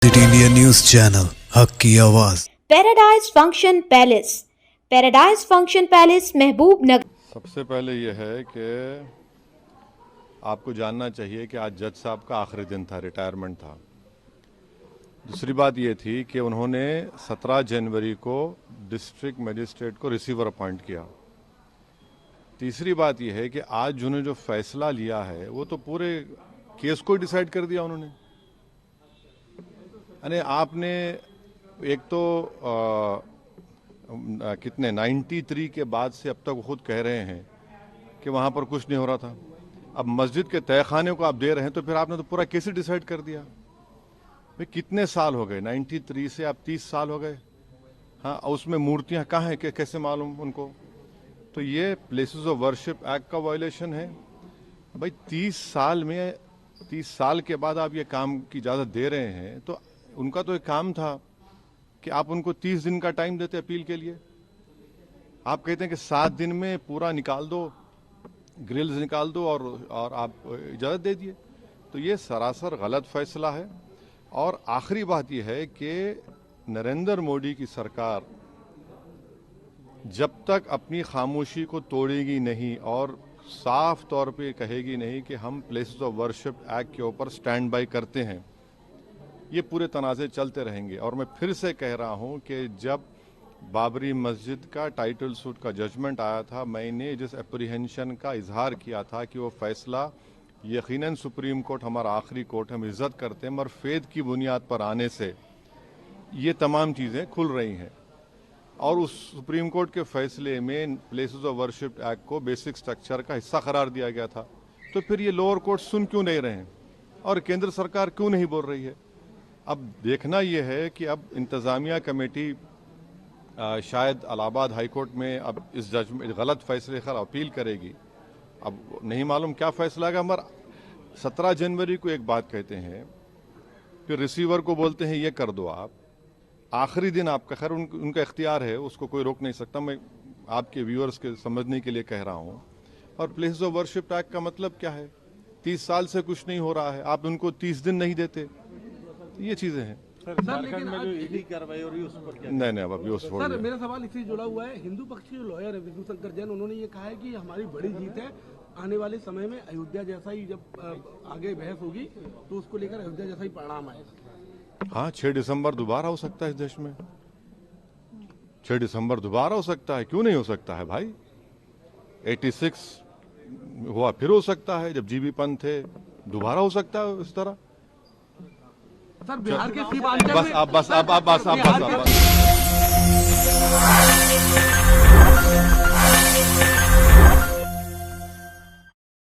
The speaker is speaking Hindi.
सिटी इंडिया न्यूज चैनल, हक की आवाज। पैराडाइज फंक्शन पैलेस महबूब नगर। सबसे पहले यह है कि आपको जानना चाहिए कि आज जज साहब का आखिरी दिन था, रिटायरमेंट था। दूसरी बात यह थी कि उन्होंने 17 जनवरी को डिस्ट्रिक्ट मजिस्ट्रेट को रिसीवर अपॉइंट किया। तीसरी बात यह है कि आज जिन्होंने जो फैसला लिया है वो तो पूरे केस को डिसाइड कर दिया उन्होंने। यानी आपने एक तो कितने 93 के बाद से अब तक वो खुद कह रहे हैं कि वहाँ पर कुछ नहीं हो रहा था। अब मस्जिद के तहखाने को आप दे रहे हैं तो फिर आपने तो पूरा केस ही डिसाइड कर दिया। भाई कितने साल हो गए, 93 से अब 30 साल हो गए। हाँ, उसमें मूर्तियाँ कहाँ हैं, कैसे मालूम उनको? तो ये प्लेसेस ऑफ वर्शिप एक्ट का वायलेशन है। भाई 30 साल के बाद आप ये काम की इजाज़त दे रहे हैं तो उनका तो एक काम था कि आप उनको 30 दिन का टाइम देते अपील के लिए। आप कहते हैं कि 7 दिन में पूरा निकाल दो, ग्रिल्स निकाल दो और आप इजाज़त दे दिए। तो ये सरासर गलत फैसला है। और आखिरी बात यह है कि नरेंद्र मोदी की सरकार जब तक अपनी खामोशी को तोड़ेगी नहीं और साफ तौर पे कहेगी नहीं कि हम प्लेसेस ऑफ वर्शिप एक्ट के ऊपर स्टैंड बाय करते हैं, ये पूरे तनाज़े चलते रहेंगे। और मैं फिर से कह रहा हूं कि जब बाबरी मस्जिद का टाइटल सूट का जजमेंट आया था, मैंने जिस एप्रीहेंशन का इजहार किया था कि वो फैसला यकीनन सुप्रीम कोर्ट हमारा आखिरी कोर्ट, हम इज्जत करते हैं, मगर फेद की बुनियाद पर आने से ये तमाम चीज़ें खुल रही हैं। और उस सुप्रीम कोर्ट के फैसले में प्लेसेस ऑफ वर्शिप एक्ट को बेसिक स्ट्रक्चर का हिस्सा करार दिया गया था। तो फिर ये लोअर कोर्ट सुन क्यों नहीं रहे हैं और केंद्र सरकार क्यों नहीं बोल रही है? अब देखना यह है कि अब इंतज़ामिया कमेटी शायद इलाहाबाद हाई कोर्ट में अब इस जजमेंट गलत फैसले पर अपील करेगी। अब नहीं मालूम क्या फैसला आएगा। मगर 17 जनवरी को एक बात कहते हैं, फिर रिसीवर को बोलते हैं ये कर दो आप। आखिरी दिन आपका, खैर उनका इख्तियार है, उसको कोई रोक नहीं सकता। मैं आपके व्यूअर्स के समझने के लिए कह रहा हूँ। और प्लेस ऑफ वर्शिप एक्ट का मतलब क्या है? 30 साल से कुछ नहीं हो रहा है, आप उनको 30 दिन नहीं देते। ये चीजें हैं सर। झारखंड में जो ईडी कार्रवाई हो रही है उस पर क्या? नहीं अब अभी सर, मेरा सवाल इससे जुड़ा हुआ है। हिंदू पक्ष के लॉयर है विष्णु शंकर जैन, उन्होंने ये कहा है कि हमारी बड़ी जीत है। आने वाले समय में अयोध्या जैसा ही जब आगे बहस होगी तो उसको लेकर अयोध्या जैसा ही परिणाम आएगा। हाँ, 6 दिसंबर दोबारा हो सकता है इस देश में। 6 दिसंबर दोबारा हो सकता है, क्यों नहीं हो सकता है भाई? 86 हुआ, फिर हो सकता है। जब जीबी पंत थे, दोबारा हो सकता है इस तरह। सर, बिहार के सीमांचल में बस।